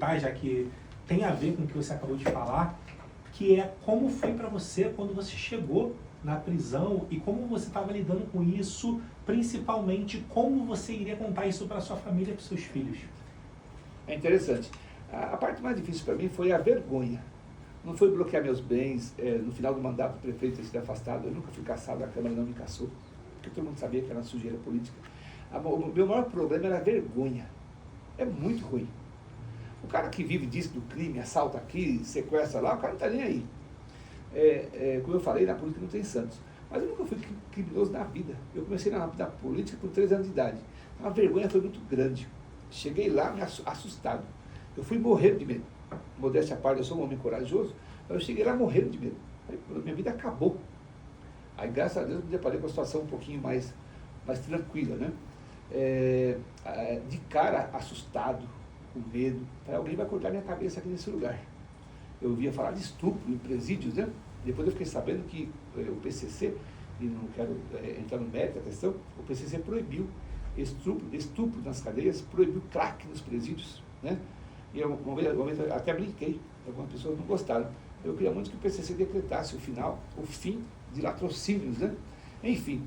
perguntar, já que tem a ver com o que você acabou de falar, que é como foi para você quando você chegou na prisão e como você estava lidando com isso, principalmente como você iria contar isso para sua família e para seus filhos. É interessante. A parte mais difícil para mim foi a vergonha. Não foi bloquear meus bens, no final do mandato do prefeito ter sido afastado, eu nunca fui caçado, a Câmara não me caçou, porque todo mundo sabia que era sujeira política. O meu maior problema era a vergonha. É muito ruim. O cara que vive disso do crime, assalta aqui, sequestra lá, o cara não está nem aí. Como eu falei, na política não tem santos. Mas eu nunca fui criminoso na vida. Eu comecei na política com 3 anos de idade. A vergonha foi muito grande. Cheguei lá assustado. Eu fui morrendo de medo. Modéstia à parte, eu sou um homem corajoso, mas eu cheguei lá morrendo de medo. Minha vida acabou. Aí, graças a Deus, eu me deparei com uma situação um pouquinho mais tranquila, né? De cara, assustado, com medo. Falei, alguém vai cortar minha cabeça aqui nesse lugar. Eu ouvia falar de estupro em presídios, né? Depois eu fiquei sabendo que o PCC, e não quero entrar no mérito da questão, o PCC proibiu estupro nas cadeias, proibiu crack nos presídios, né? E uma vez eu até brinquei, algumas pessoas não gostaram. Eu queria muito que o PCC decretasse o fim de latrocínios, né? Enfim,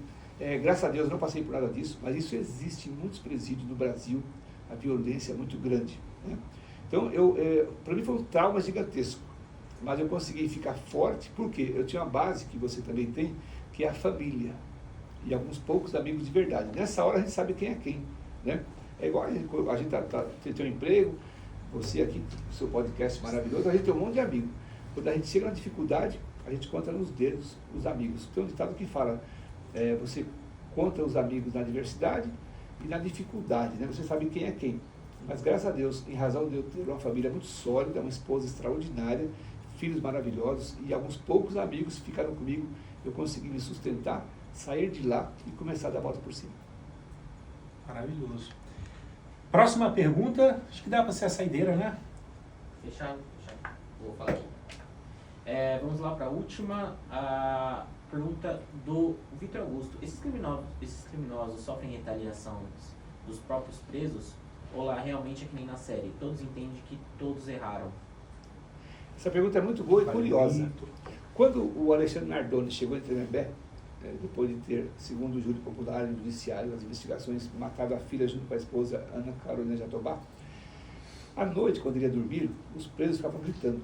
graças a Deus eu não passei por nada disso, mas isso existe em muitos presídios no Brasil, a violência é muito grande, né? Então, para mim foi um trauma gigantesco, mas eu consegui ficar forte, porque eu tinha uma base que você também tem, que é a família, e alguns poucos amigos de verdade. Nessa hora a gente sabe quem é quem, né? É igual a gente tem um emprego, você aqui, o seu podcast maravilhoso, a gente tem um monte de amigos. Quando a gente chega na dificuldade, a gente conta nos dedos os amigos. Tem um ditado que fala, você conta os amigos na adversidade e na dificuldade, né? Você sabe quem é quem. Mas graças a Deus, em razão de eu ter uma família muito sólida, uma esposa extraordinária, filhos maravilhosos e alguns poucos amigos que ficaram comigo, eu consegui me sustentar, sair de lá e começar a dar a volta por cima. Maravilhoso. Próxima pergunta, acho que dá para ser a saideira, né? Fechado. Vou falar aqui. Vamos lá para a última. A pergunta do Vitor Augusto. Esses criminosos sofrem retaliação dos próprios presos? Ou lá realmente é que nem na série? Todos entendem que todos erraram? Essa pergunta é muito boa e curiosa. Quando o Alexandre Nardoni chegou em Tremembé, depois de ter, segundo o júri popular e o judiciário, as investigações, matado a filha junto com a esposa Ana Carolina Jatobá, à noite, quando ele ia dormir, os presos ficavam gritando.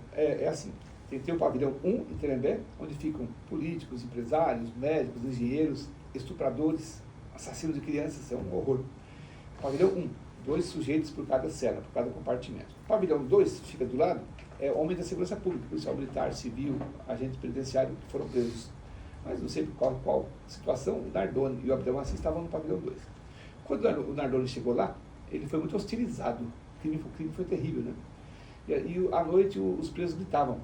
Assim, tem o pavilhão 1 em Tremembé, onde ficam políticos, empresários, médicos, engenheiros, estupradores, assassinos de crianças, é um horror. Pavilhão 1, 2 sujeitos por cada cela, por cada compartimento. Pavilhão 2 fica do lado, homens da segurança pública, policial militar, civil, agente penitenciário que foram presos. Mas não sei por qual situação, o Nardoni e o Abdelmaci estavam no pavilhão 2. Quando o Nardoni chegou lá, ele foi muito hostilizado. O crime foi terrível, né? E à noite os presos gritavam,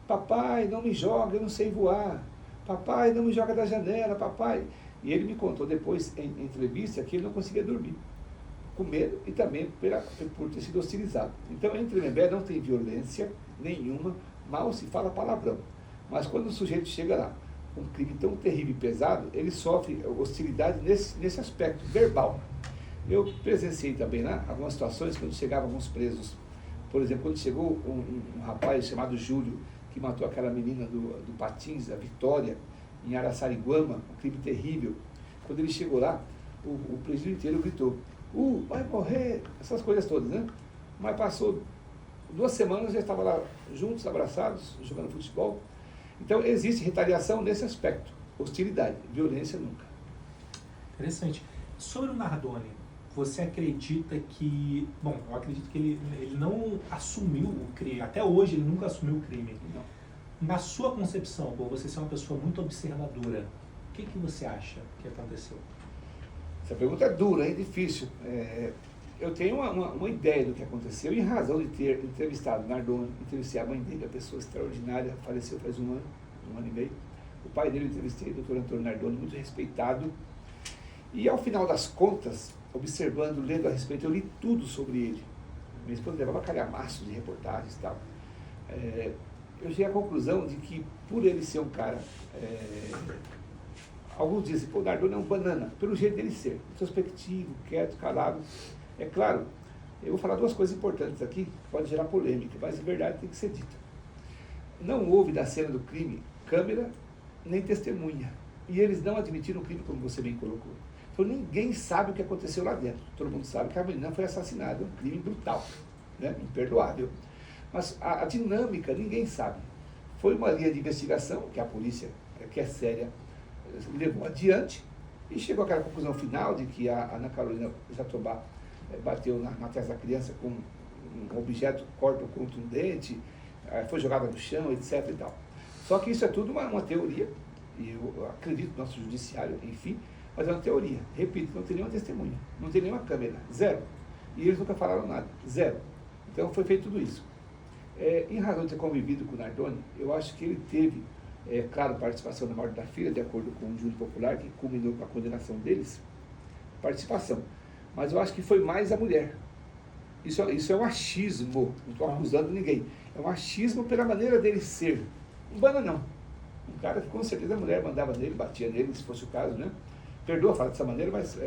papai, não me joga, eu não sei voar. Papai, não me joga da janela, papai. E ele me contou depois, em entrevista, que ele não conseguia dormir, com medo e também por ter sido hostilizado. Então, em Tremembé não tem violência nenhuma, mal se fala palavrão. Mas quando o sujeito chega lá, um crime tão terrível e pesado, ele sofre hostilidade nesse aspecto verbal. Eu presenciei também lá algumas situações quando chegavam alguns presos. Por exemplo, quando chegou um rapaz chamado Júlio, que matou aquela menina do Patins, a Vitória, em Araçariguama, um crime terrível. Quando ele chegou lá, o presídio inteiro gritou, vai morrer, essas coisas todas, né? Mas passou 2 semanas, já estava lá juntos, abraçados, jogando futebol. Então, existe retaliação nesse aspecto. Hostilidade, violência nunca. Interessante. Sobre o Nardoni, você acredita que... Bom, eu acredito que ele não assumiu o crime. Até hoje, ele nunca assumiu o crime. Não. Na sua concepção, por você ser uma pessoa muito observadora, o que você acha que aconteceu? Essa pergunta é dura, é difícil. Eu tenho uma ideia do que aconteceu, em razão de ter entrevistado Nardoni, entrevistei a mãe dele, a pessoa extraordinária, faleceu faz um ano e meio. O pai dele eu entrevistei, o Dr. Antônio Nardoni, muito respeitado. E ao final das contas, observando, lendo a respeito, eu li tudo sobre ele. Minha esposa levava calhamaço de reportagens e tal. Eu cheguei à conclusão de que, por ele ser um cara... alguns dizem, o Nardoni é um banana, pelo jeito dele ser, introspectivo, quieto, calado. É claro, Eu vou falar duas coisas importantes aqui, que pode gerar polêmica, mas a verdade tem que ser dita. Não houve da cena do crime câmera nem testemunha. E eles não admitiram o crime, como você bem colocou. Então ninguém sabe o que aconteceu lá dentro. Todo mundo sabe que a menina foi assassinada, um crime brutal, né? Imperdoável. Mas a dinâmica ninguém sabe. Foi uma linha de investigação que a polícia, que é séria, levou adiante e chegou àquela conclusão final de que a Ana Carolina Jatobá bateu na testa da criança com um objeto corpo contundente, foi jogada no chão, etc. e tal. Só que isso é tudo uma teoria, e eu acredito no nosso judiciário, enfim, mas é uma teoria. Repito, não tem nenhuma testemunha, não tem nenhuma câmera, zero. E eles nunca falaram nada, zero. Então foi feito tudo isso. Em razão de ter convivido com o Nardoni, eu acho que ele teve, claro, participação na morte da filha, de acordo com o júri popular, que culminou com a condenação deles, participação. Mas eu acho que foi mais a mulher. Isso é um achismo, não estou acusando ninguém. É um achismo pela maneira dele ser. Um bananão. Um cara que com certeza a mulher mandava nele, batia nele, se fosse o caso, né? Perdoa falar dessa maneira, mas